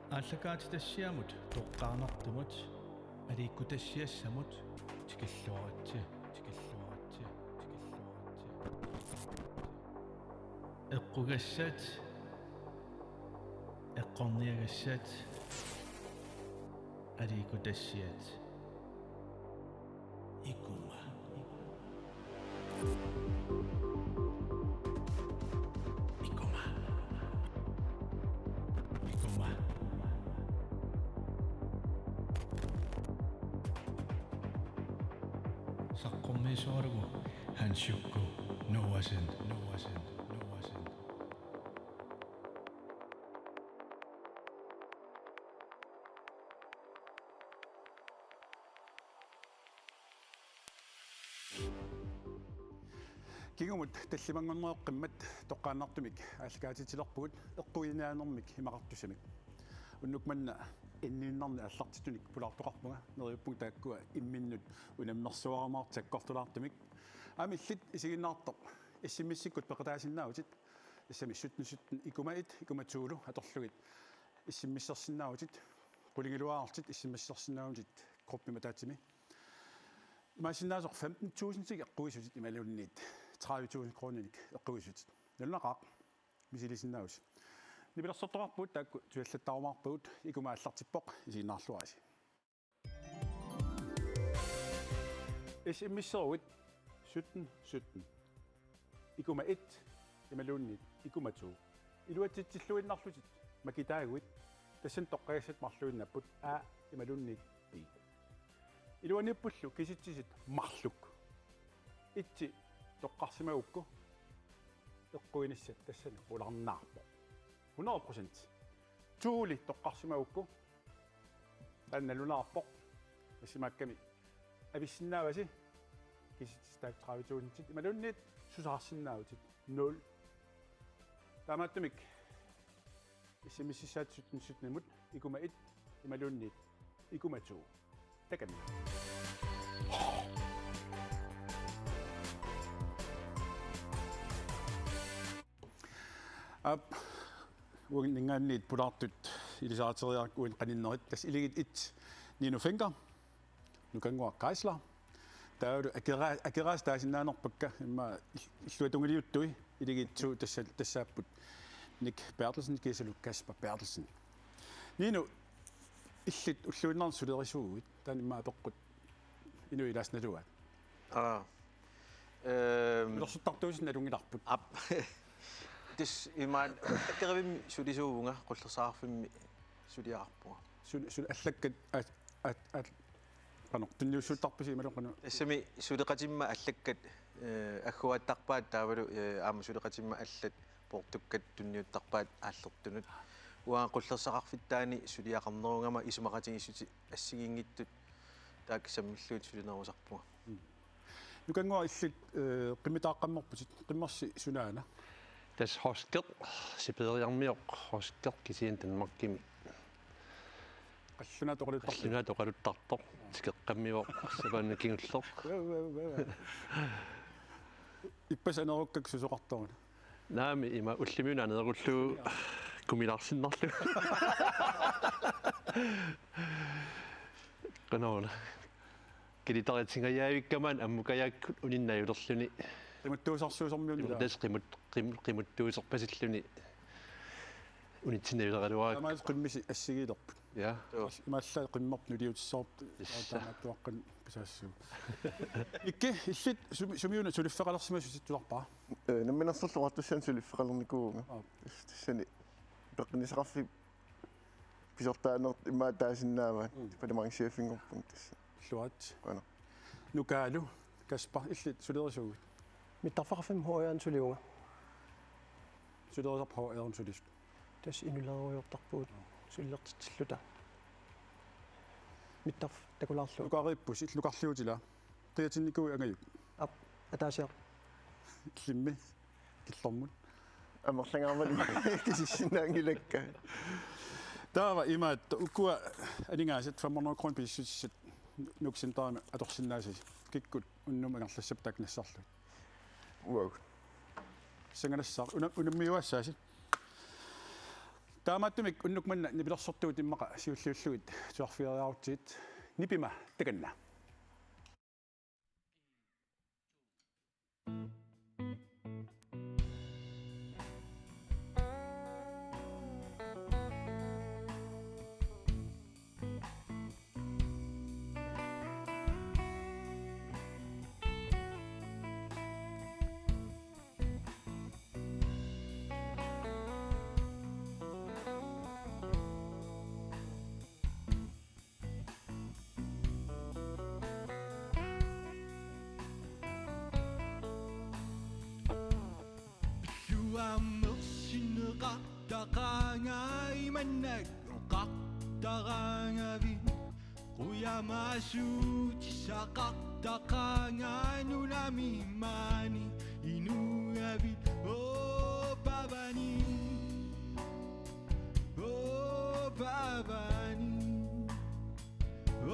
ааллакаатитассиамут тоққарнартумут алииккутассиассамут тикиллуаратси эққугассаат эққорниагассаат алииккутассиат икума саққормиисуарагу хансукку нуасен кигумут таллимангорнеоққиммат тоққааннартумик ааллакаатитилерпугут эққуинааnermik химақартусамик уннукманна иннииннарни аллартитуник пулаартоқарпунга нериуппунг тааккуа имминнут унаммерсуарамаар таккортулаартумик амиллит исигиннаартоқ иссиммиссиккут пеқатаасиннаавутит иссамиссутнусуттун икумаит икуматсуулу аторлугит иссиммиссерсиннаавутит qulingilуаартит иссиммиссерсиннаавутит группиматаатсими масиннаасоқ 15.000 эққуисутит ималуунниит 30.000 кроник эққуисутит наллақақ мисилисиннаавус нибилерсортоқарпут таакку туаллаттаарумаарпагут икумааллартиппоқ исигиннаарлуаси иссиммиссеруит 17 икума 1 ималуунниит икуматуу илуатситсиллуиннарлутит макитаагуит тассан тоққагассат марлуиннаппут ималуунниит би илуаниппуллу киситсисит марлук итси тоққарсимагукку эққуиниссат тассана уларнаарпо 100% туули тоққарсимагукку танналунаарпо ассимаакками ависсиннааваси киситстаак 30.000 ималуунниит сусаарсиннаавутит 0 таамааттумик иссимиссисаат 17 икума 1 ималуунниит икуматуу таками угиннгаанниит пулаартут илисаатериаркуин каниннерит тас илигит ит Nino Finger нукангуа кайсла тауру акерас таасиннаанерпакка имма иллуатунгилиуттуи илигитсуу тассааппут Nick Bertelsen кисалу Каспар Bertelsen Nino иллит уллуиннарн сулерисуугут таан имма апеққут инуилаасналуат лорсуттартуусин алунгиларпут This iman akkervim sudisuunga qullersaarfimmi suliarpua sul allakkat at qano tunniussuttarpisi imaloqanu assami suleqatimma allakkat agguattarpaat taavalu aama suleqatimma allat portukkat tunniuttarpaat aallertunut uaa qullersaqarfittaani suliaqarnerungama isumaqatigisuti assigingittut taakissammilluut sulinerusarpua nukangua illit qimmitaaqqammerpusit qimmersi sunaana Das hosket siperiarmiok hosket kisien Danmarkimi. Qalluna toqaluttartoq tikeqqammivoq sapannakinulloq. Ippasanerukkak susoqartoruna. Naami ima ullimuna anerullu kumilarsinnerlu. Qanola. Kilitaritingayaavikkaman ammukayaakkut uninnayulerluni. Qimuttuusarsuusormiunila. Das qimuttuuserpasilluni unitsinnavileqaluaak. Amaas qimmisi assigiilerput. Ja. Imaalla qimmerp nuliutissaort taamaattuaqqan pisaassuu. Ikke illit sumiuna suliffeqalersimasutittularpaa. Namminarsorluqartussan suliffeqalernikuunga. Tassani peqnisaqarfi pisortaanert immaa taasinnaavaat palamarangsiaffingorpun tassa. Luat. Ana. Nukaalu Kaspar illit sulerisugut. Mittarfaqarfim hoajaan suliunga. Sulerisarp hoajaan sulis. Tas inularuyortarpuut sullertitsilluta. Mittarf takulaarlu. Luqariippus illuqarliutila. Tiatinnikui angajuk. Ap ataasiaq. Kimmi killermut. Amerlangarmal kisissinnaangilakka. Taava imaat ukua aningaasat 500 kron pissussat nuksintaana atorsinnaasasi. Kikkut unnumangarlassap taknassarlu. Wow. Sanganassar unammiuassaasi. таамааттумик уннукманна нипилерсортуут иммаqa сиуллууллугит суарфиариарутсигит нипима таканна Qaqtaqaangai mannak qaqtaqaangavin Quyamaasuuti saqaqtaqaangai nunami maani inuavit Oh pavani Oh pavani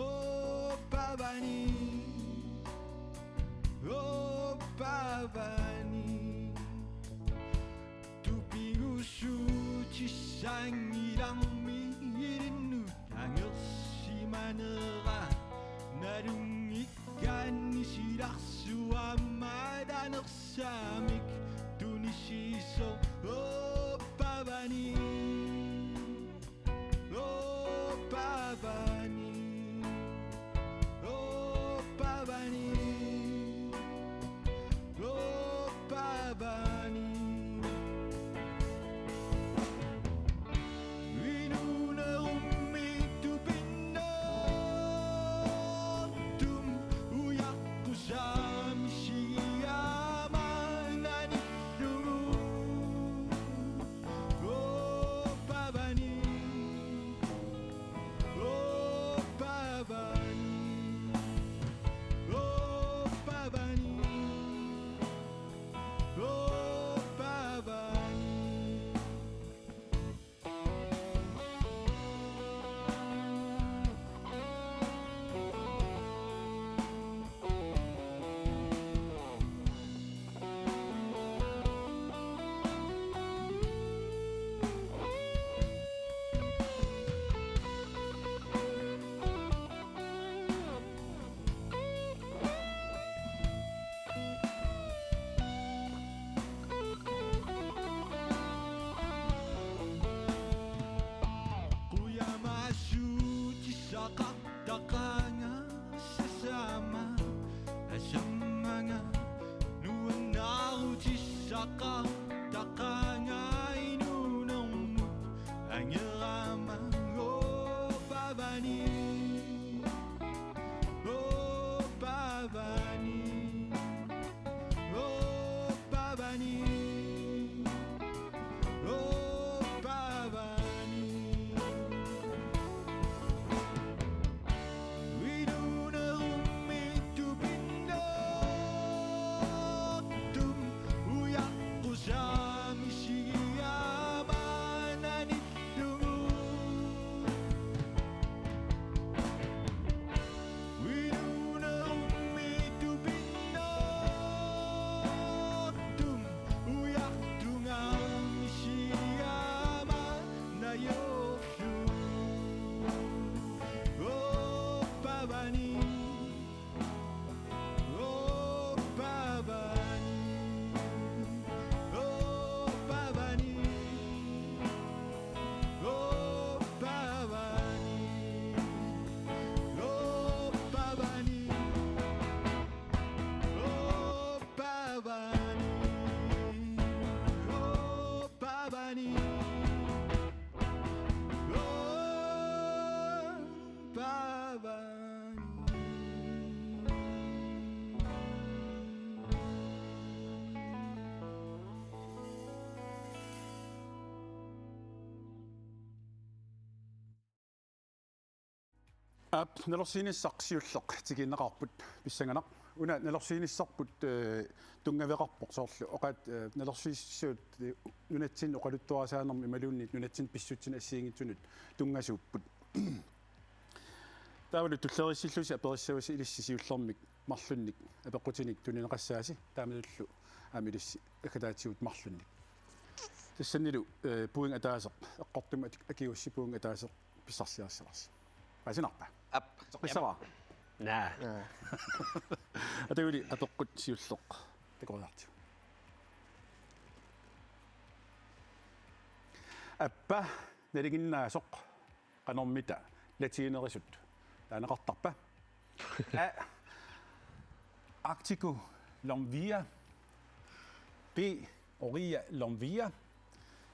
Oh pavani Oh pavani Sangirang mirinnu angirsimanera narungikan nisirarsuamadanersamik tunisiso oh pavani oh pavani oh pavani oh pavani Qaqtaqaanga sasama asamanga nuanauti saqaqtaqaanga inunummu angirama oh pavani oh pavani oh pavani oh pavani Nalorsiinissaqsiulleq tiginnaqarput pissanganaq una nalorsiinissarput tungaveqarpoq soorlu oqat nalorsiissuut nunatsin oqaluttuarasaanermi imaluunni nunatsin pissutsin assiingitsunut tungasuupput taavalu tullerissillusi aperissavasi ilissisiullermik marlunnik apeqqutinik tunineqassaasi taamalullu aamilussi akataatigut marlunnik тассанилу пуинг атаасеқ эққортума акиусси пуинг атаасеқ писсарсиассаларси пасинарпа ап писсаваа наа атаули атоққут сиуллоқ такориартиу аппа налигиннаасоқ канормита латинерисут таанеқартарпа Arctico Lomvia B Oria Lomvia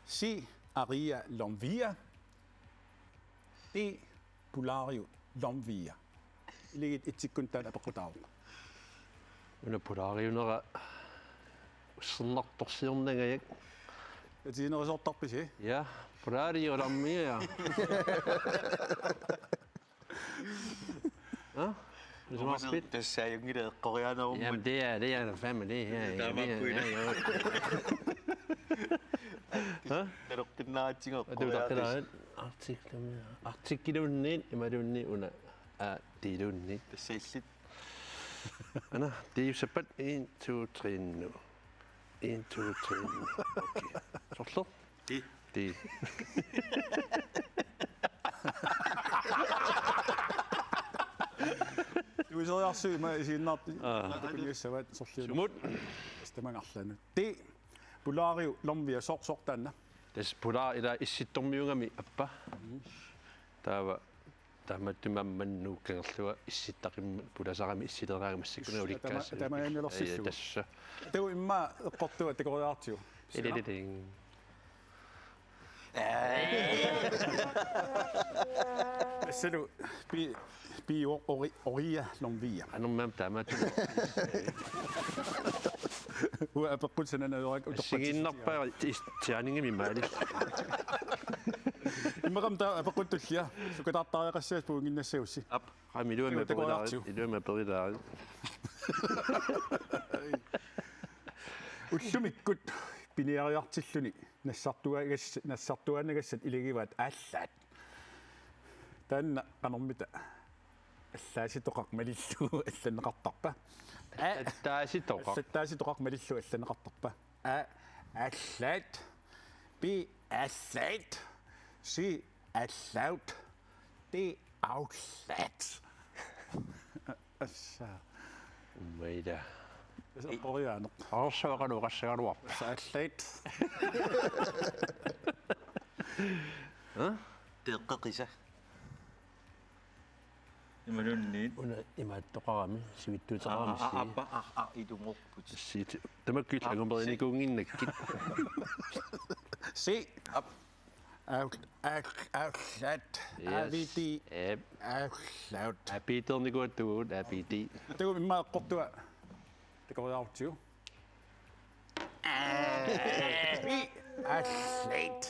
C Aria Lomvia D Polario Lomvia Ligit itsikkuntaan apaqutaaru уна полаариунера уссернарторсиорнагаяк atiinerisорtarpisi я полаариоламмиа Smart тассааюнгила эққориаанеруммут Jamen, det er en family her. налоққиннаатсиго Og det er der artikkelunni, imadunni una dilunni. тассаиллит Anna, det er jo så bare 1, 2, 3 nu. 1, 2, 3 nu. Okay. Så slå. Det. Tuiseriarsuima isiinnaarti takuliussavaat sorliuna Sumut. stamangarlanu ti Polario Lomvia sortaanna Das polar ida issittormiungami appa. Tamattumamman nuukkerlua issittaqim pulasarami issiternaagamassikuna ulikkaas. Tamaanilersillugu Tassa. tau imma eqqortua takoriartiu Eleleleng. Salu bi Oria Lomvia Anumam tamat. huwa apeqqutsanana yorak Siginnarpa tianingimi maali. immakam taa apeqqutullia sukatartariaqassaas puunginnassagussi ап Qamiluama perilaari. Iluama perilaari. уллумиккут пиниариартиллуни нассартуанагассат илагиваат ааллаат таанна канормита аллааситоқақ малиллу алланеқартарпа Taasitoqa. аллааситоқақ малиллу алланеқартарпа ааллаат би ааллаат си ааллаут ти аутлаат асса Meida. qoриаанеқ Arsaaqaluqassagaluar. ааллаат теққақиса ималунниит Una imaattoqarami sivittuuteqarami аппа идунгорпут siit tamakkil agumberinikunginnakkit si aullat aviti aullat apiiternikuttugut apiti tagu imma eqqortua takoriartiu allat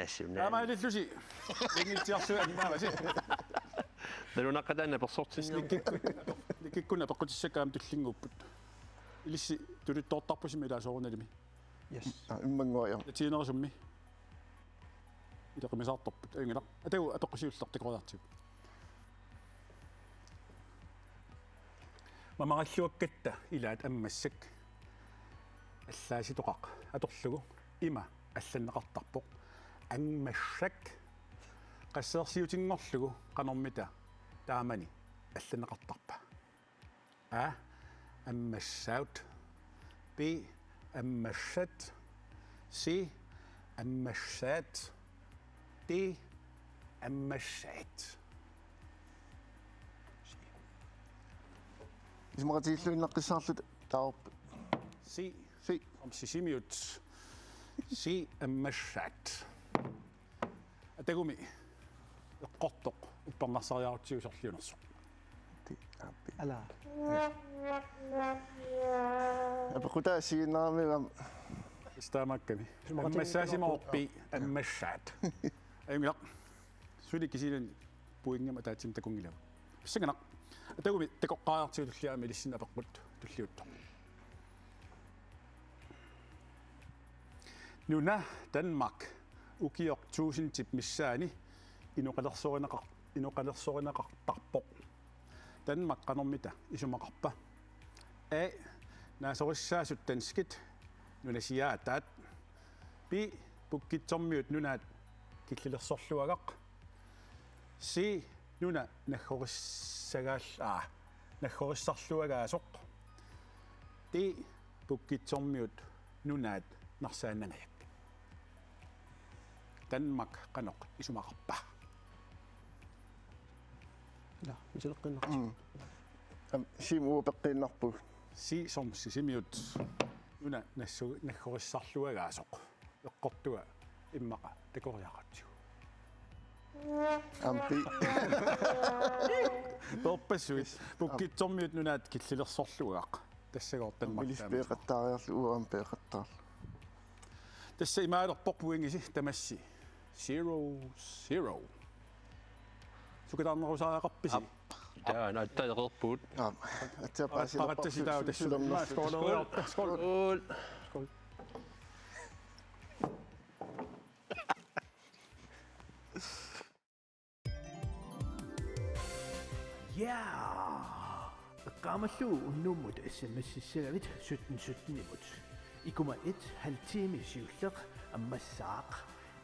sumna ama illusi ingitiarsu animavasi nalunaqqataanna persortinniu likikkuna peqqutissakaam tullinguupput ilissi tulittoortarpusimi ilaasoorunalimi Yes. иммангуайа latiinerisummi ilaqimisaartorput ingila atagu apeqqusiullar takoriartiu mamaqalluakkatta ilaat ammassak аллааситоқақ аторлугу има алланнеқартарпоқ ангмассак qassерсиутингорлугу qanормита таамани алланеқартарпа аммассаут би аммассат си аммассаат ти аммассаат исмаратииллуиннаққиссаарлут таарп си си om sisimiut si аммассаат атагуми эққортоқ уппарнарсариарутсиусорлиунерсоқ ти аппи Ala. апекута сигиннарамигам истаамакками аммассаасимаорпи аммассаат аюнгилақ сули кисилен пуингама таатсим такунгилава иссаганақ атагуми такоққаартиуллиами лиссина апеққут туллиутто нуна Danmark ukiok 1000 tip missaani inoqalersorinaqartarpoq Danmark qanormita isumaqarpa naasorissaasut tanskit nunasiaataat Bi pukkitsormiut nunaat killilersorluagaq. Si nuna naggorissarluagaasoq. Ti pukkitsormiut nunaat narsaannanajak. Danmark qanoq isumaqarpa. la miseleqqinnertu Simu peqqinnarpu. Si somsi simiut nuna naggorissarluagaasoq. Eqqortuga immaqa takoriaqatsigu. Ampi. Torpassuit pukkitsormiut nunaat killilersorlugaaq. Tassagoor Danmark. Milis peqattaariarlu uam peqattaarlu. Tässä imaalerpoq puingisi tamassi 0-0. Sukatarnerusaaqarpisi. Der er en atteqerput. Atsa paasi. Paqattasitaa tassulamma skooleriorta skool. Skål. Ja, qaamallu unnummut SMS-issagavit 1717 imut. Ikuma 1 halvtime siulleq ammassaaq.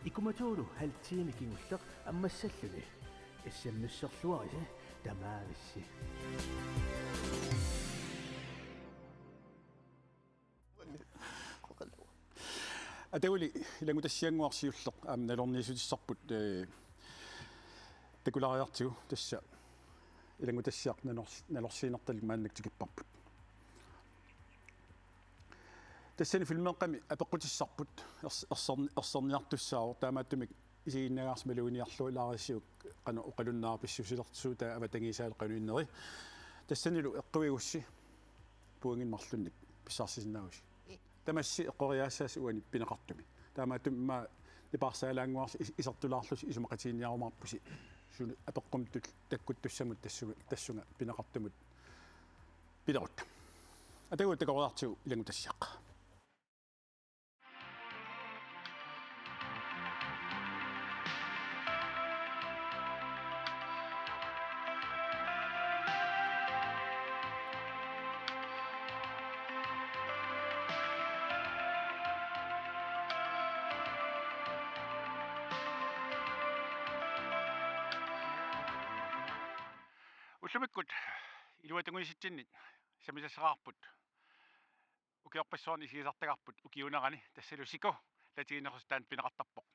Ikumatuulu halvtime kingulleq ammassalluni. SMS-serluarisi tamaavissi. Atawuli ilangutassianguarsiulleq nalorniisutissarput takulariartigu tassa ilangutassiaq nalorsiinertalik maannaktikipparput. Tassani filmeqqami apeqqutissarput ersorniartussaavor taamaattumik isiginnagaarsimaluuniarlu ilaarissiuk qanu uqalunnaarpissusilertsuuta avatangiisaal qanuinneri tassanilu eqquvigussi puangin-marlunnik pissaarsisinnaagusi tamassi eqqoriaassaas uani pineqartumi taamaattum imma nipaarsaalaanguarsi isertulaarlus isumaqatiinniarumaarpusi sunu apeqqumtut takkuttussamut tassunga pineqartumut pilerut atagu takoriartigu ilangutassiaq. Ullumikut iluatanguisittinnit samisassaqarput ukiorpassuarni isigisartagarput ukiunarani tassalusiku latiginerustaan pineqartarpoq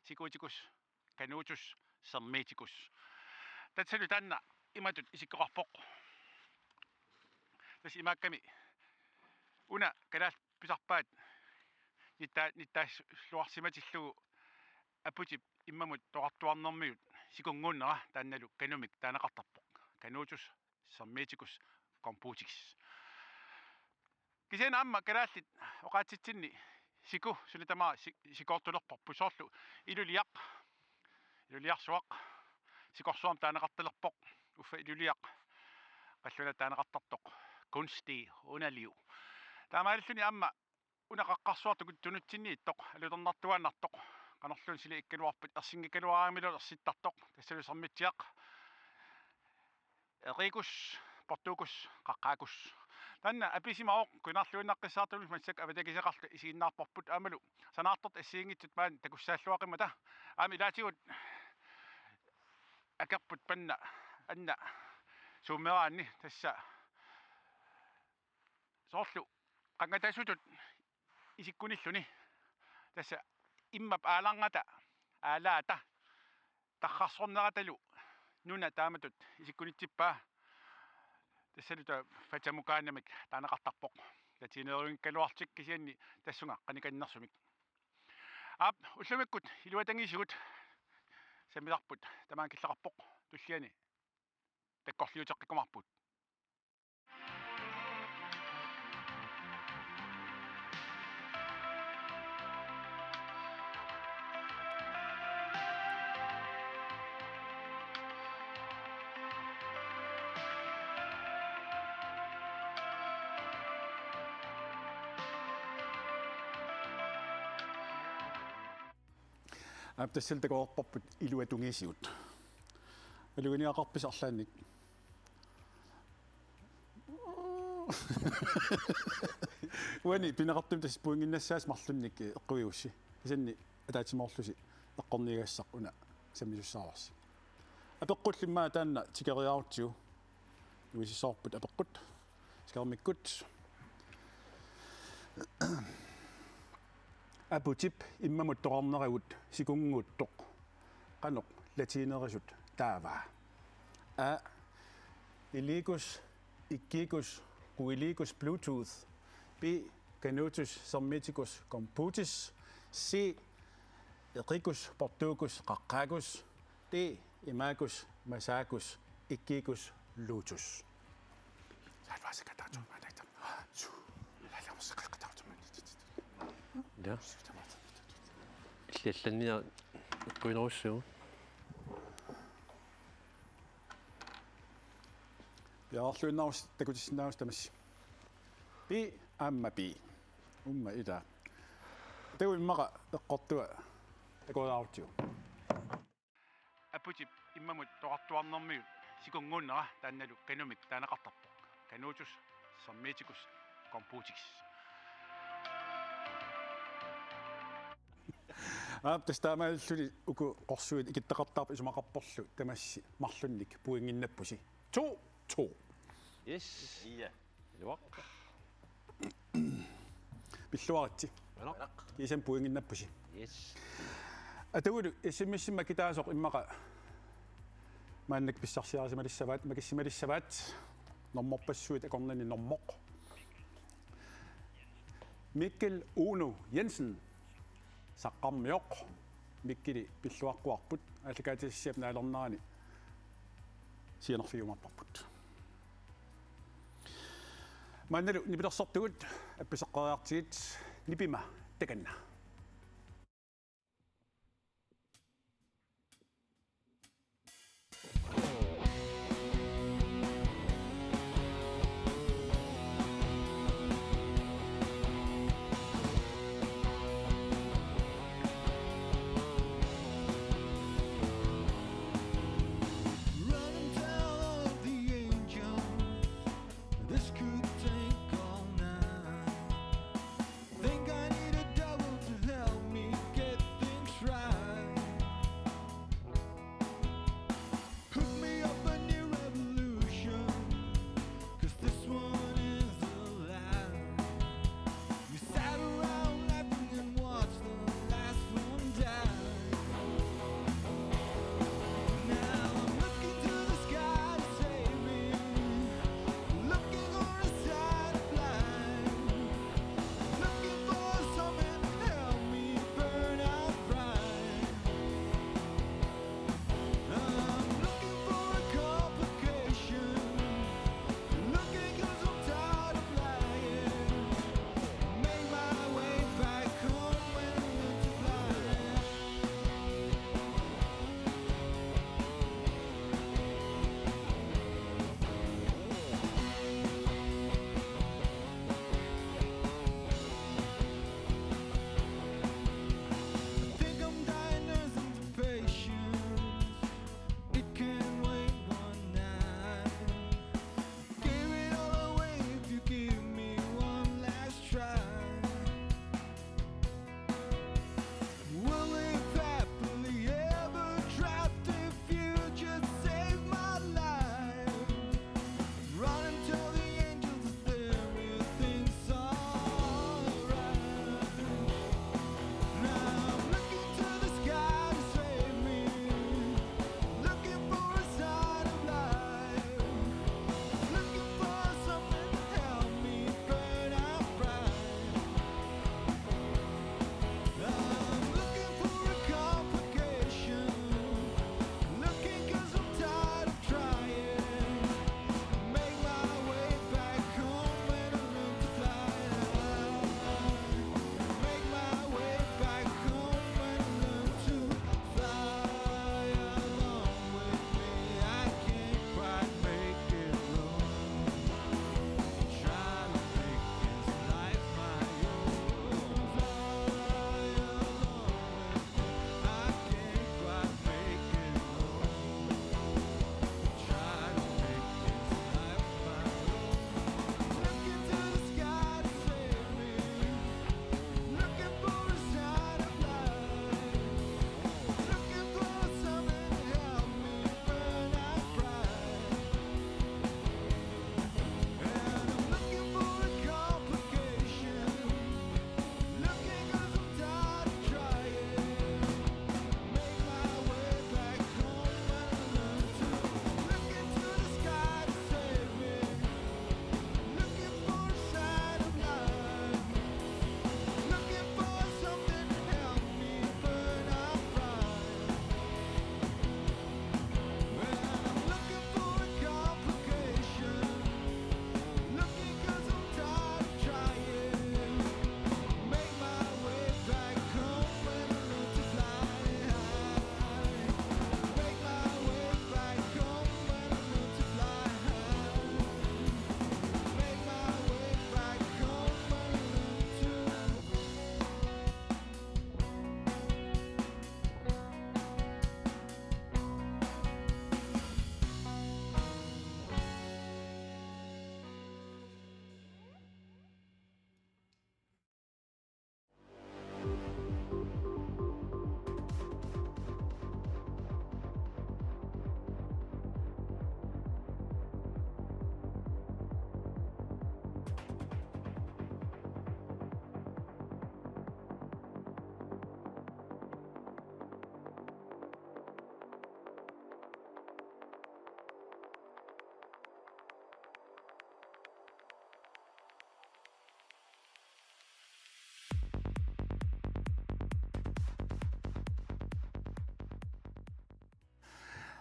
sikuutikus kanuutus sermiitikus tatsalu taanna imatut isikkoqarpoq tas imaakkami una kalaal pisarpaat nittaasluarsimatillugu aputip immamut toqartuarnermiut sikungunnera taannalu kanumik taanaqartarpoq kanuutus sermiitikus kompuutiks kisena amma kalaallit oqaatsitsinni siku sulitamaa sikoortulerpoq pusorlu iluliarsuaq sikorsuam taanaqartalerpoq uffa iluliaq qalluna taanaqartartoq kunsti unaliu taamaalluни amma unaqaqqarsuartukut tunutsinniittoq aluternartuannartoq qanorlun sili ikkaluarput ersinngikaluaraamilu ersittartoq tassalu sermitiaq erikus portukus qaqqaakus tanna apisimaoq kunarluinnaqqissaartulus massak avatakiseqarlu isiinnaarporput aamalu sanaartort assiingitsut maan takussaalluaqimata aami ilaatigut akerput panna anna suumeraanni tassa soorlu qangatasutut isikkunilluni tassa immap aalangata aalaata tarrarsorneratalu nuna taamatut isikkunittippaa tassaluta fatamukaanamik taanaqartarpoq latiineeruinkkaluartik kisianni tassunga qanikannersumik ullumikkut iluatangisigut samilarput tamaan killaqarpoq tulliani takkorliuteqqikumarput тассал такоорпарпут илуатунгисигут алугиниақарпис арлаанник Uani pinaqartum tas puinginnassаас marlunnik eqquiussi. Isanni ataatsimorlusi eqqornigassaq una samisussaavarsi. Apeqqullimmaa taanna tikeriaartiu. Uisissoorput apeqqut. Skarmikkut. Aputip immamut toqarnerigut sikunguuttoq. Qanoq latinerisut taavaa. Iligus ikkigus Guiligus Bluetooth, B. Canutus Sommeticus Computis, C. Ericus Portugus Qaqqagus, D. Imagus Masagus Ikkigus Lutus. Ja. Иллалланниа иккуинеруссуу. Jaarluinnaus takutisinnaus tamassi. Bi amma bi. Umma ida. Tegu immaqa eqqortua takuaartiu. Aputip immamut toqartuarnermiut sikungunnera taannalu kanumik taanaqartarpoq. Canutus Sommeticus Computis. Testaamaallu uku qorsuit ikittaqartarp isumaqarporlu tamassi marlunnik puinginnappusi. 2. Yes. Iya. Luaq. Pilluaritsi. Anaq. Kiisan puinginnappusi. Yes. Atagulu issimmissimma kitaasoq immaqa maannak pissarsiarissimalissavat makissimalissavat normorpassuit akornani normоq. Mikkel Uno Jensen saqqarmioq mikkili pilluaqquarput allakaatissiap naalernerani sianerfiumarparput. Maannalu nipilersortugut appiseqqariartigit nipima takanna. This could take all night. Think I need a double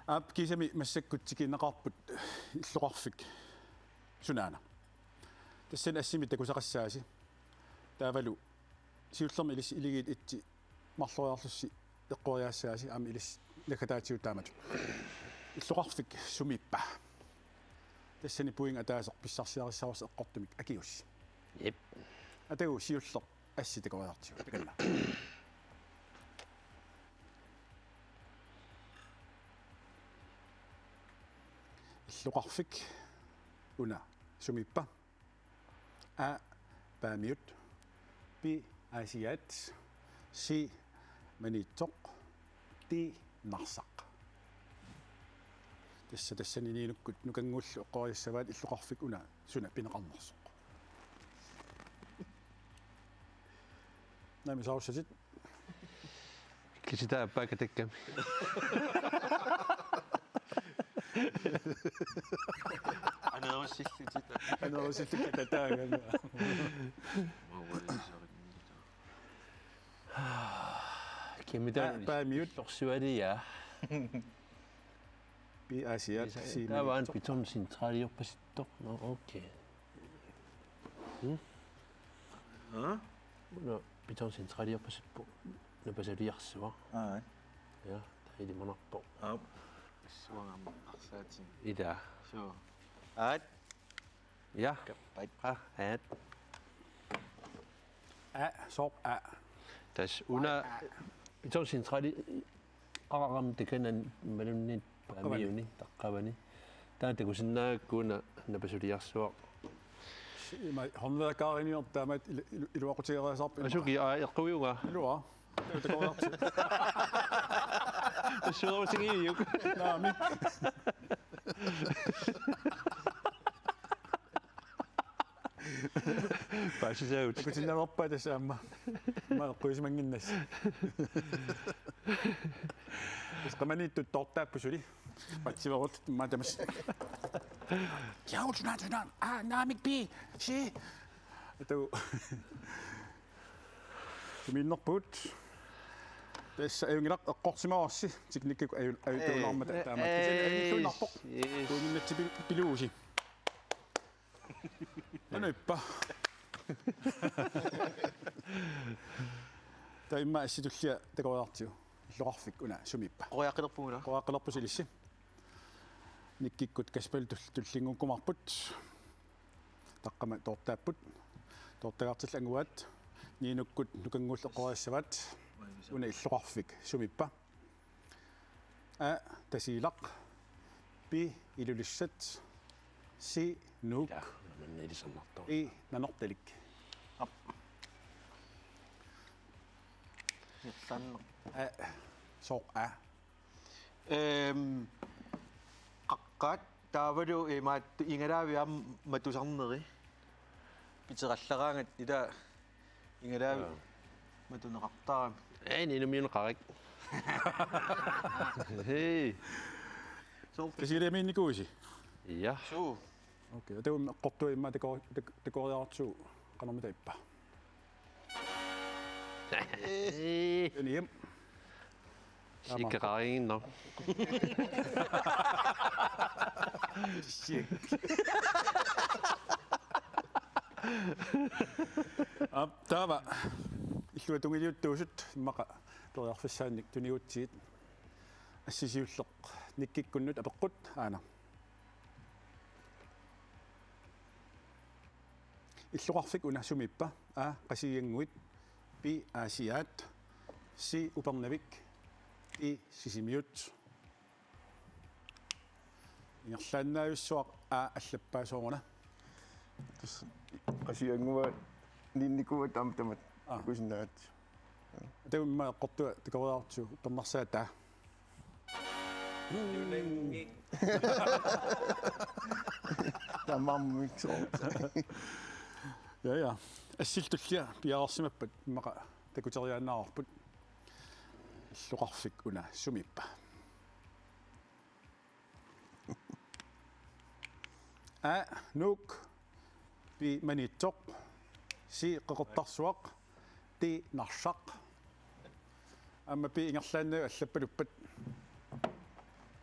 ап кисами массаккутсикиннеқарпут иллоқарфик сунаана тассана ассими такусақассааси таавалу сиуллерми илис илигиит итти марлуяарлусси эққориаассааси аами илис лагатаатиу таамату иллоқарфик сумиппа тассани пуинга таасеқ писсарсиариссавас эққортумик акиусси Yep. атагу сиуллер асси такориартиу таканна иллоқарфик уна сумиппа паамиут пи асиат си манитсоқ ти нарсақ тассани ниинуккут нукангууллу эққориассаваат иллоқарфик уна суна пинеқарнерсоқ нами саусасит Кисита аппаакатакками. Анерсиллутит анерсиллук татаагана Кимита паамиут лорсуалия. би асиат си Таван питом синтралиорпаситтоқ. No, okay. No, питом синтралиорпасиппу. Напасалиарсуа. аа Ja, таилиманарпо. аа суангам арсаатин Ида. соо аат Ja. бай At. сорп Tas una pitong sintrali qaram tekanan malunnit paamiuni taqqavani taate kusinnaakkuuna napasuliarsuaq има håndværkaringer tamat iluaqutigereasarp asuki eqquiunga ilua такориарти assuurusingiiuk наами paasisaut кутиннамерпа тасаама ма қуисмангиннас искаманиттут тортааппусули патсиверут матамас яучнатунан наамик би си эту миннерпут тасса аюнгилақ эққортимаорси тикниккук аютуулаармата таамат аюллунарпоқ тууминнатсипи пилууси анаппа таимма асситуллиа такориартиу иллоқарфик уна сумиппа qoyaqqilerpuguna qoaqqilerpusilисси никкиккут каспал туллингуккумарпут таққама тортааппут тортагартил ангуат ниинуккут нукангууллеққориассават уна иллоқарфик сумиппа тасилақ би илулиссат си нук nelisanartor и нанорталик sanne соо qaqqaat taavalu imaat ingalaaviam matusarneri piterallaraangat ila ingalaavi matuneqartaram ei ninumiun qarik hei кисилиамиинникууси ja suu окей атагум эққортуа имма такориартсуу канармита иппа энием sikkerin no таава иллуа тунгилиуттуусут иммақа периарфиссаанник туниутсиит ассисиуллеқ никкиккуннут апеққут аана иллуқарфик унасумиппа қасигиангуит пи аасиаат си упернавик и сисимиут ингерлааннаависсуақ аллаппаасоорна qasianguat ninnikua tamtamat kusinnaat атагумма эққортуа такориартсу пернарсаата tamammiksoo я ассилтуллиа пиарсимаппат иммақа такутериаанаарпут иллуқарфик уна сумиппа нук би манитсоқ си қеқертарсуақ ти нарсақ амма пи ингерлааннаа аллаппалуппат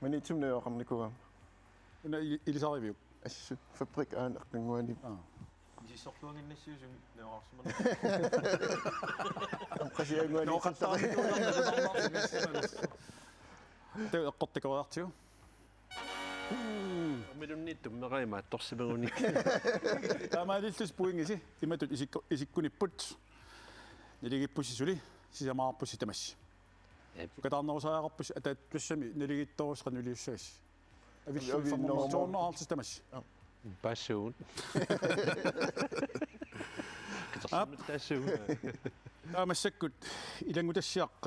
Manitsumneoqarnikuam. Una ilisariviu. Assut fabrik aanaqnguani. Isissorluanginnassiusum neoqarsuman. Qasianguani. Te eqqortikuartiu. Milunniittum meqaimaat torsimagunik. Taamaadillus puingisi imatut isikkunipput. Niligippussisuli sisamaarpussi tamassi. Katarnerusaajarpus ataattussami niligittorusqan uliussagis. Avillu famortornaartis tamassi. Passuun. Tassuun. Taamassakut ilangutassiaq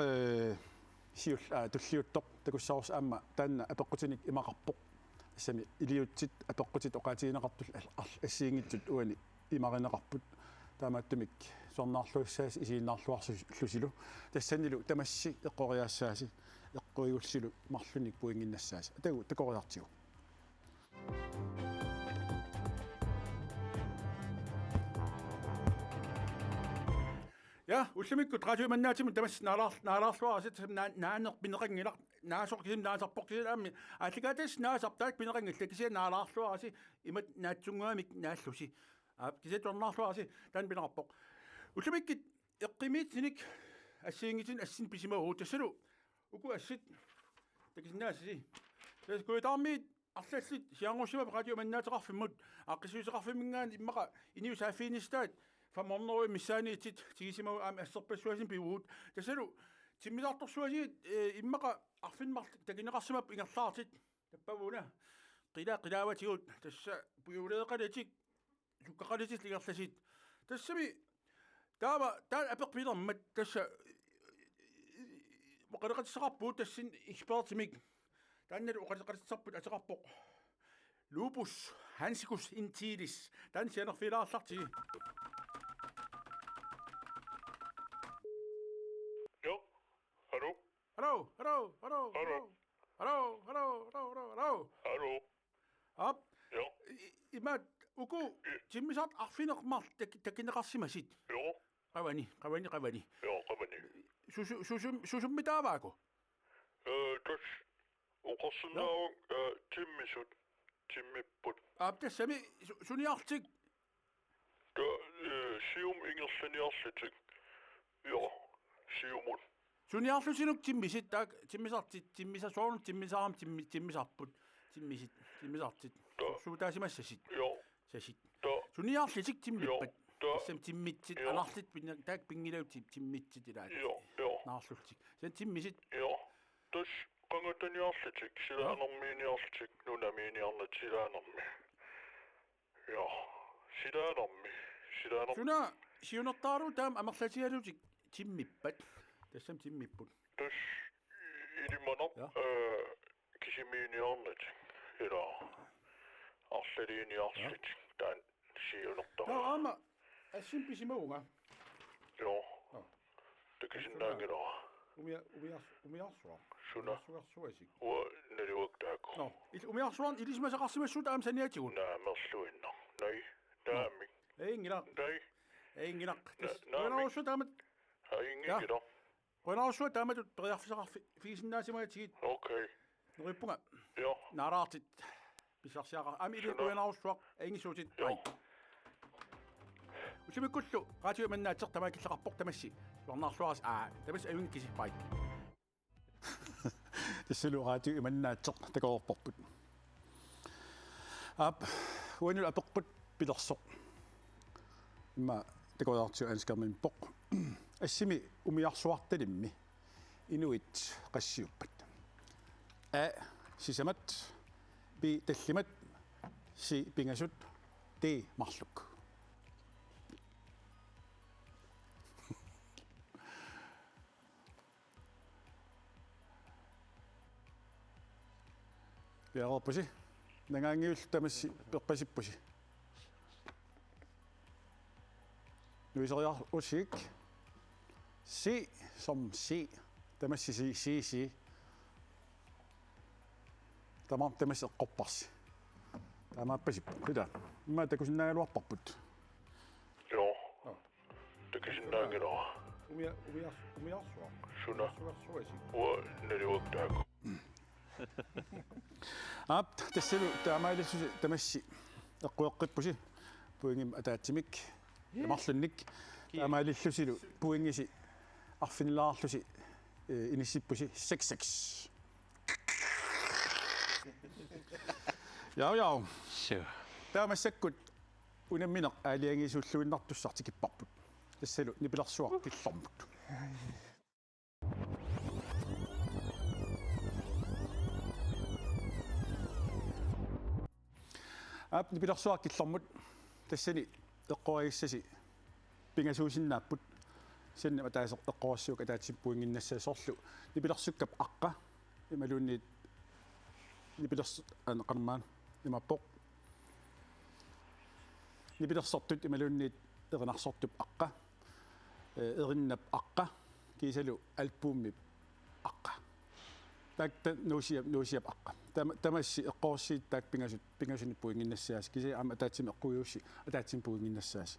siul tulliuttoq takussaarus aamma taanna apeqqutinik imaqarpoq. Assami iliutsit apeqqutit oqaatiineqartul assiingitsut uani imarineqarput. Taamaattumik suarnaarluissaas isiinnaarluarlusilu tassanilu tamassi eqqoriaassaasi eqqoriussilu marlunik puinginnassaasi atagu takoriartigu. Ja, ullumikkut radiomannaatimun tamassi naalaarluarasit naaneq pineqangilaq naasoqkisim naasarpoqkisil aammi aallikaatas naasartaak pineqangilla kisia naalaarluarasi imat naatsungaamik naallusi kisatuarnaarluarasi taan pineqarpoq ullumikkit eqqimiitsinik assiingitin assin pisimagu tassalu uku assit takisinnaassi taskuitaarmiit арлаллит сиангорсима радиоманнаатеқарфиммут аққисуисеқарфимингаан иммақа иниусааффиинистаат фаморнеруи миссааниитит тигисимау аами ассерпассуасин пиугут тасалу тиммилаарторсуасиит иммақа арфинмар такинеқарсимап ингерлаартит таппавуна қилааватигут тасса пиулеэқалатик суккақалатит лигерласит тассами таава таан апеқпилермат тасса моқалеқатиссақарпуут тассин экспертимик тааннал оқалеқатиссарпут атеқарпоқ lupus hansicus intilis tan sianerfilaarlartigi jo hallo hallo ap jo imat uku timmisart arfinermar takineqarsimasit jo qavani jo qavani susummitavaako tas uqarsunaa timmisut timmipput ap tassami suniartik ta sium ingerlaniarlitik jo siumut suniarlusinuk timmisit taak timmisartit timmisasoornut timmisaaram timmisarput timmisartit suutaasimassasit jo sasit ta suniarlitik timmippat ta tassam timmitsit alarlit pinna taak pingilaut timmitsit ilaat jo jo naarlultik sen timmisit jo tas qangataniarlitik silaanermiiniarlitik nunamiiniarnat silaanermi jo silaanermi suna siunertaaru taam amerlatialutik timmippat tassam timmipput tas ilimanaq kisimiiniarnat ila arlaliiniarlit taan siunertaa taama assim pisimaunga jo takisinnaangilaa umiarsuar suna suarsuasik wa naliwaktaako no umiarsuar ilismasaqarsimassut aam saniatigut naamerluinna nai naami eingilaq nai eingilaq naami qinaarussu taamat haingikila qinaarussu taamatut periarfisaqarfi fiisinnaasimaatigut okay nerippunga jo naaraartit pisarsiaqa aami ili qinaarussuaq eingisuutit ai usimikkullu qaatiumannaatseq tamaakillaqarpoq tamassi suarnaarluaras tamas avinkisi pai тассалу раатиу иманнаатсеқ такоорпорпут ап уанул апеққут пилерсоқ имма такоортиу анскармин поқ ассими умиарсуарталимми инуит qassiuppat сисамат би таллимат си пингасут ти марлук яарпуси нангаангиул тамасси перпасиппуси нуисериар усик си som si тамасси си тамасси эққорпарси таамааппасиппу хила имма такусиннаагалуарпарпут jo takisinnaangilaa умиарсуар suna суарсуасик wa naliwaktaako тассалу таамаалиссуси тамасси эққуэққиппуси пуингим атаатсимик ямарлунник таамаалиллусилу пуингиси арфинилаарлуси иниссиппуси 66 яо Så. таамассаккут унамминеқ аалиангисуллуиннартуссартикиппарпут тассалу нипиларсуақ киллормут нипиларсуақ киллормут тассани эққуагиссаси пингасуусиннааппут санна матаасеқ эққуассуук атаатсиппуингиннассаасоорлу нипиларсуккап аққа ималуунниит нипилерс анеқармаан имаппоқ нипилерсортут ималуунниит эринарсортуп аққа эриннап аққа кисалу алпууммип аққа такта нуусиап аққа тамасси эққорсиит таак пингасуниппуингиннассаас киса ама атаатсими эққуйуусси атаатсим пуингиннассаас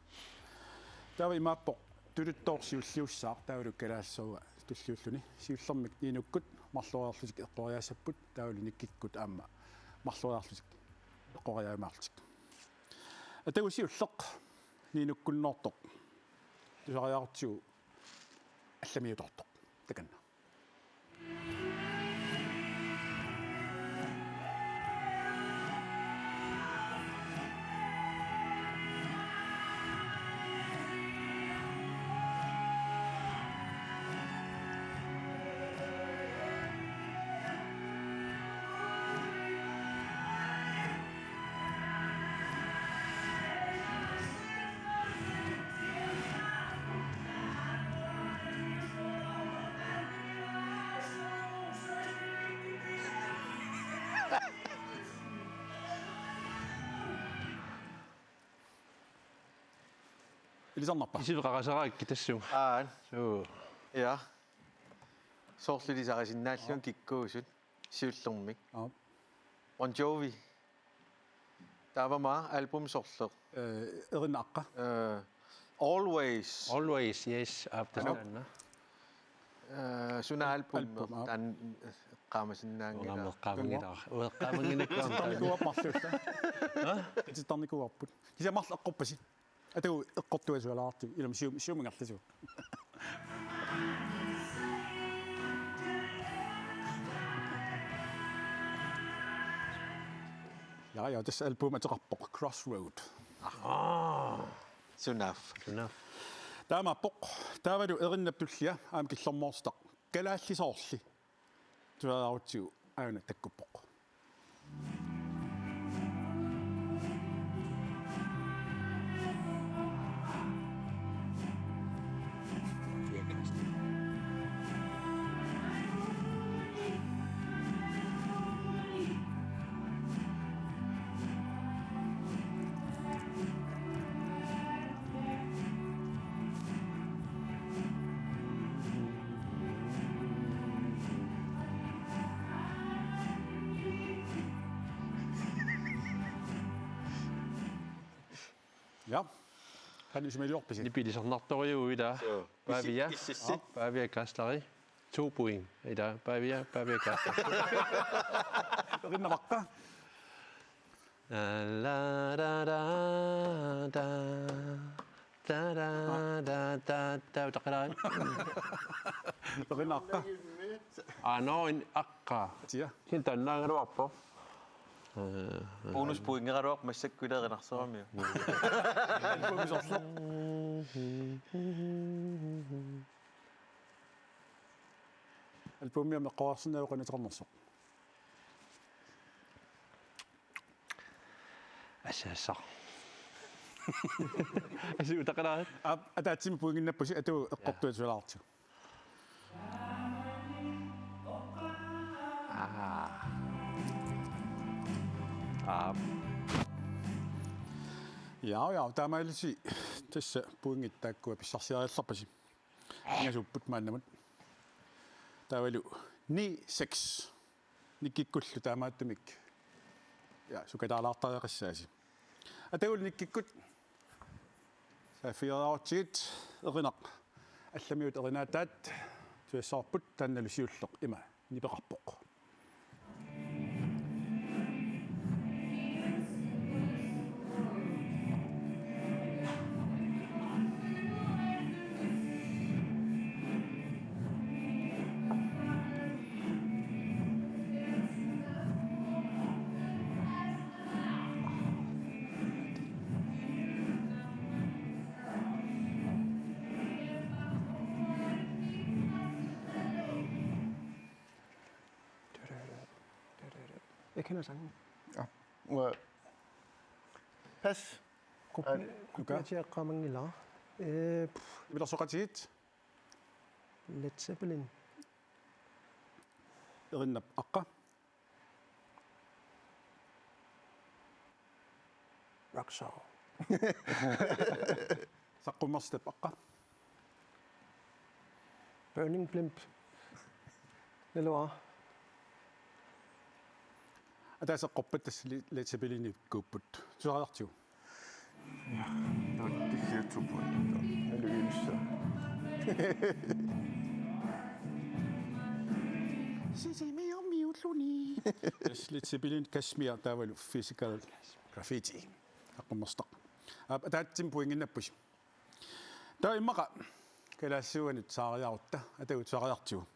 тава имааппоқ тулуттоорсиуллиуссаақ таавалу калаассауа туллиуллуни сиуллэрмик инуккут марлуаарлутик эққориаасаппут таавалу никкиккут аама марлуаарлутик эққориаамаартик атагуси уллеқ нинуккунноортоқ тусариаартигу алламиутортоқ таканна илисарнарпа Исилеқарасараакки тассуг. Суу. Ja. Soorlulisarisinnaalluun kikkuusut siullermik. Bon Jovi. Taavamaa album sorleq. эриннааққа Always. Always, yes, after that. Suna album tan qaamasinnaangila. Qaamangilaa. Qaamangilakkuam. тарникуапмарлуста ититарникуарпут кисамарл эққорпаси атагу эққортуасуалаарту илам сиумингарласу ja тас альбом атеқарпоқ Crossroad Sunaf. таамаппоқ таавалу эриннаптуллиа аама киллэрмоорстақ калааллисоорли туараарутсигу аана таккуппоқ Ja, kan du smelle op? Det bliver sådan nok dårligt ud i dag. Bare vi er kastlari. 2 point i dag. Bare vi er kastlari. Rinna vakka. La da da da da da da da da da. Rinna vakka. No, en akka. Tia. Hinta nang roppo. Bonuspoingeruaq massakkuleerinarsormi. Album med qoarsinaa qaniternersoq. Asasa. Asu utaqala. Ataatsim puinginnappusi atu eqqortuasualaartu. Ja, taamaalisi tassa puingittaakkua pissarsiariallarpasi. Ingasupput maannamut. Taavalu 9-6 nikkikkullu taamaattumik. Ja sukataalaartariaqissaasi. Atagul nikkikkut saafieraartigit erinaq allamiut erinaataat tuassarput taannalu siulleq ima nipeqarpoq. Jeg kender sangen. Pas. Kopiatia Kamangila. Vil der så ret hit? Led Zeppelin. Rinna akka. Rock song. Saqqumarstep akka. Burning Blimp. Nilua. Atasa qoppattas Led Zeppelin kupput. Suarartiu. Det siger 2 point. Jeg lykkes så. Led Zeppelin Kashmir tavalu physical graffiti. Aqumastaq. Ataatsim puinginnappus. Ta immaqa kalaassuanut saariarutta atagut saariartiu.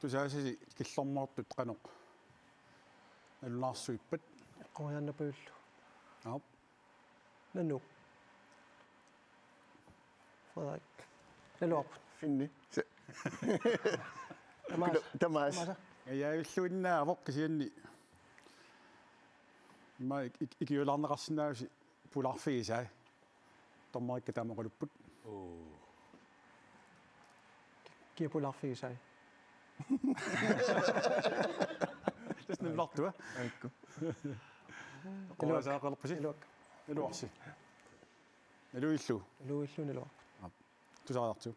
Tusaasi killormoortut qanoq. Alulaarsuippat. Qoyanapullu. Aap. Nanu. Frederik. Nalop. Finni. Tamas. Ajaavilluinnaavoq kisianni. Ma ikiularneqarsinaagusi pularfiisaa. Tormarikka taamaqalupput. Kiapularfiisai. Täsnä lartua. Aikku. Qoasaaqalerpasi. Eluarsi. Eluillu. Eluillu nilua. Tusaarartu.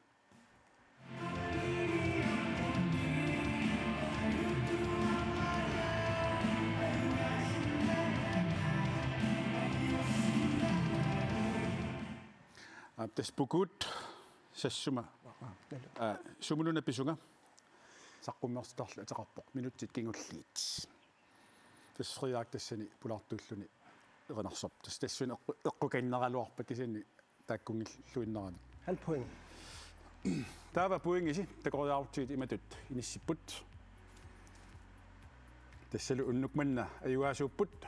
Tespukut sassuma. Sumununa pisunga. Saqqummерсtarlu ataqarpoq minutsit kingulliit. Tasfriaaktassani pulartulluni eqanarsorp. Tassuni eqqukanneраluarpa kisani taakkungilluinnerani. Halv point. Taava puingisi takoriarutiit imatut inissipput. Tassalu unnukmanna ayuaasuupput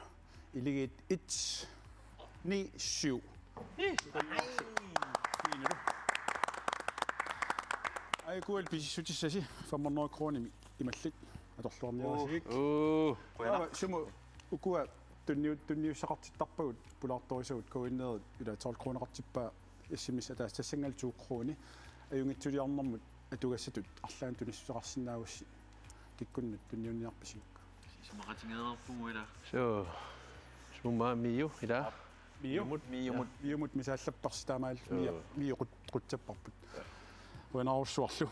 iligiit 1 9 7. Ai kuul pisissutissasi 500 kroner imallit atorluarniarasigik. Sumu ukua tunniussaqartittarpagut pulartorisuut kuinnerit ila 12 kronerartippaa issimissa taastassangal 2 kroner ajungitsuliarnermut atugassatut arlaan tunissuqarsinnaagussi kikkunnut tunniunniarpisik. Simaqatingeerpuguila. Så smumma Mio i dag. Miumut misaallapparstaamaal miuqutsaparput. Uinaarussuarlu.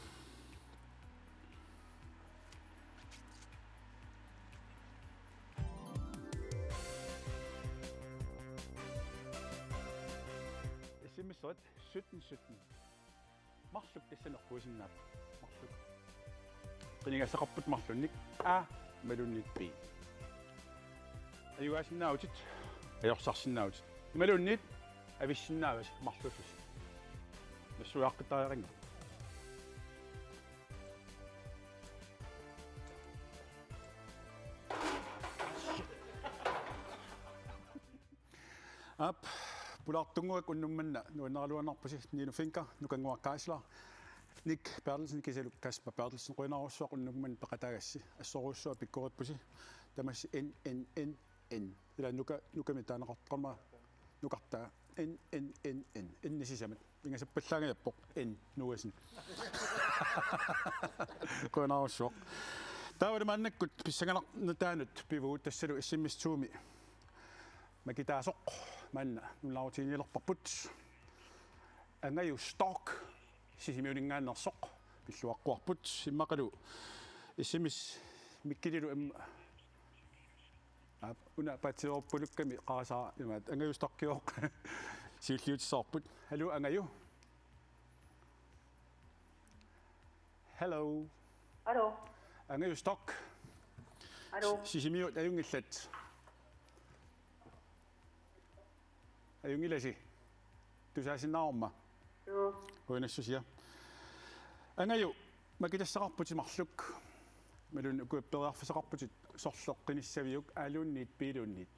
Simmissuat 17 marluk tassanerpuisinnaap marluk. Qinigassaqarput marlunnik a malunnik b. Ayuaasinnautit ajorsaarsinnautit. Imalunnit avissinnaavas marlullus. Nassuaqqitariaringa. Ap pulartunguak unnummanna nuineraluanarpasi niinu finka nukanguaqqaisla Nick Bertelsen kiseluk Kasper Bertelsen ruinarussuaq unnumman peqataagassi assoruussua pikkorippusi tamassi n ila nukamitaanaqartarma nukartaa n nisisamat ingasappallaangajappoq n nuasin ruinarussuaq taawala maannakkut pissanganarnataanut pivuut tassalu issimmistuumi makitaasoq manna nulautiinilerparput angaju stock sisimiuningaannersoq pilluaqquarput immaqalu issimmis mikkililu una patsiorpulukkami qaasaa imaat angaju stockkioq siulliutissarput halu angaju Hello. Hallo. Angayu stok. Hallo. Sisimiut ayungillat. Ayungilasi. Tusaasinnaarma. Joo. Huinassusia. Angayu makitassaqarputi marluk. Malun ukuipperiarfisaqarputit sorloqqinissaviyuk aaluunniit piiluunniit.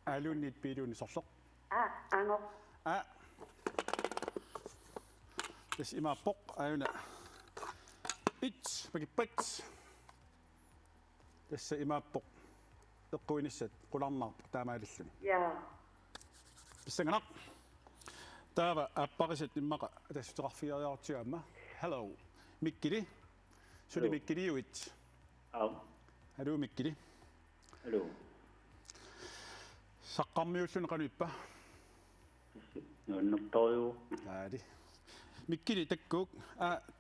Aaluunniit piiluunni sorloq. Angor. Das immer Bock eine Itz begibet. Das immer Bock. Eqquinissat qularnaarp taamaalissuni. Ja. Pissanganaq. Taava apparisat immaqa tassuteqarfiariartiaamma. Hello. Mikkili. Suli mikkiliuit. Hallo mikkili. Hallo. Saqqarmiullun qanuippa. Nunnertoru. Laadi. Mikkili takkuuk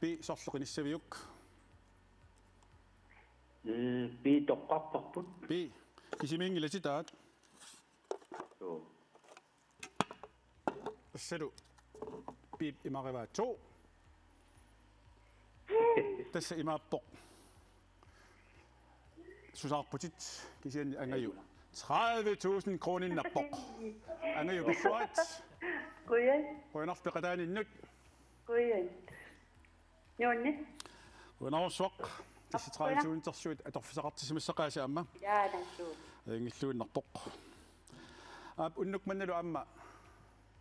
pi sorloqinissaviyuk. Pi toqqarparput. Pi kisimingilasi taat. Joo. Salu piip imarivaatso. Tässä imaappoq. Susaarputit kisianni angaju. 30.000 kroninnerpoq. Angaju pissuat. Kuyen. Qoinarpeqataaninnak. Kuyen. Nonni. Unarssuaq. Tässä 30.000 tersuut atorfisaqartisimassaqaasiamma. Ja, dansu. Ingilluinnerpoq. Unnukmannalu amma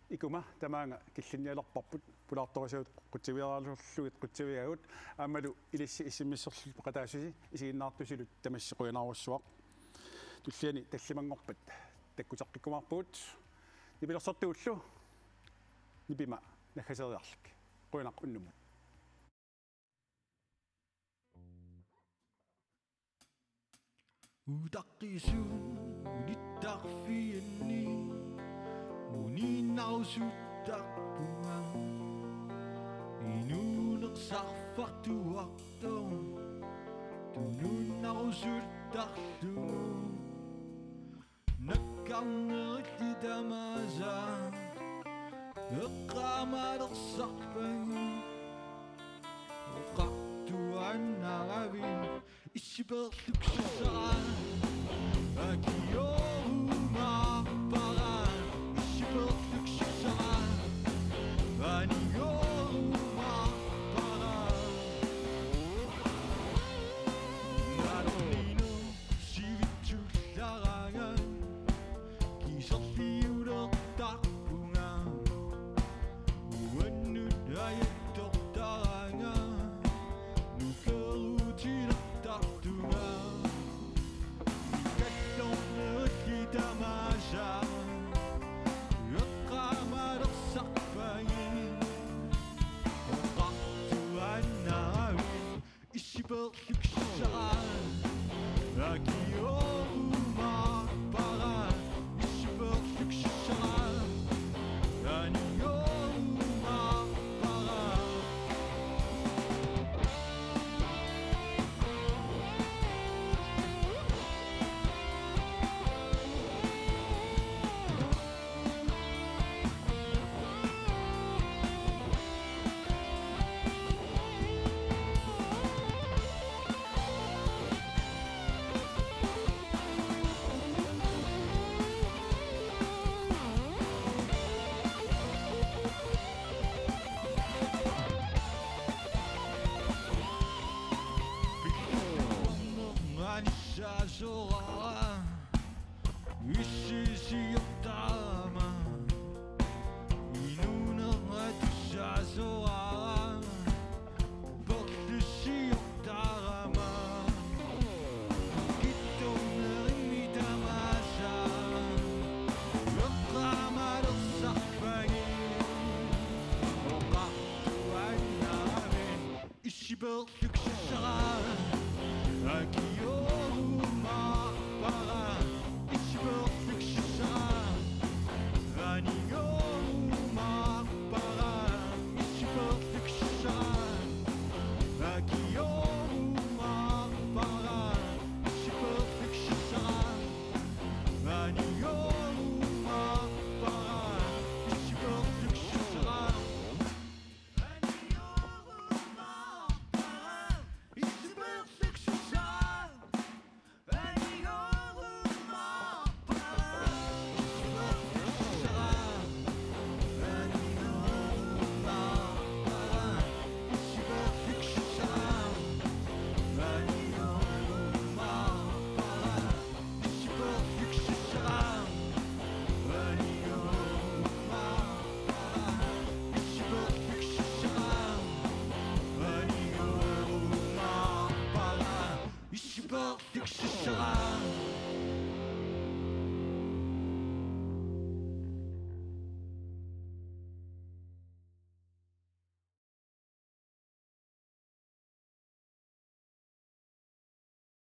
ikuma tamaanga killinnialerparput pulaartorisuut qutiviaraalulluit qutiviagut aammalu ilissi issimmisserlu qataasusi isiginnaartusilut tamassequinaarussua tulliani tallimangorpat takkutaqikkumarpuut nipilersortuullu nipima nakhaseriarlak quinaq unnumut Udaqqisu unittaqfianni Muninnausuttarpunga Inuneqsarfartuartum Tununnarusuttarlu Nakkarnerilli tamasa Eqqaamaalersarpangu Oqartuannaravi Issiperluksara Akiorumapara Issiperluksara Aniorumapara Narino sivitsullarangan Kiserliulertarpunga Uannut ayattortaranga Nukerutilertartunga Nikallornerulli tamasha Eqqaamaalersarpagin Oqartuannaarin Issiperluksara Akiorumapara Issiperluksara Aniorumapara Anishasorara Issisiyortama Inuneratushaasorara Porlusiyortarama Kittornerimmi tamasa Eqqaamaalersarpagin Oqartuannaramin Issiperluksara Akiorumapara Issiperluksara Aniorumapara Issiperluksara Akiorumapara Issiperluksara Aniorumapara икшара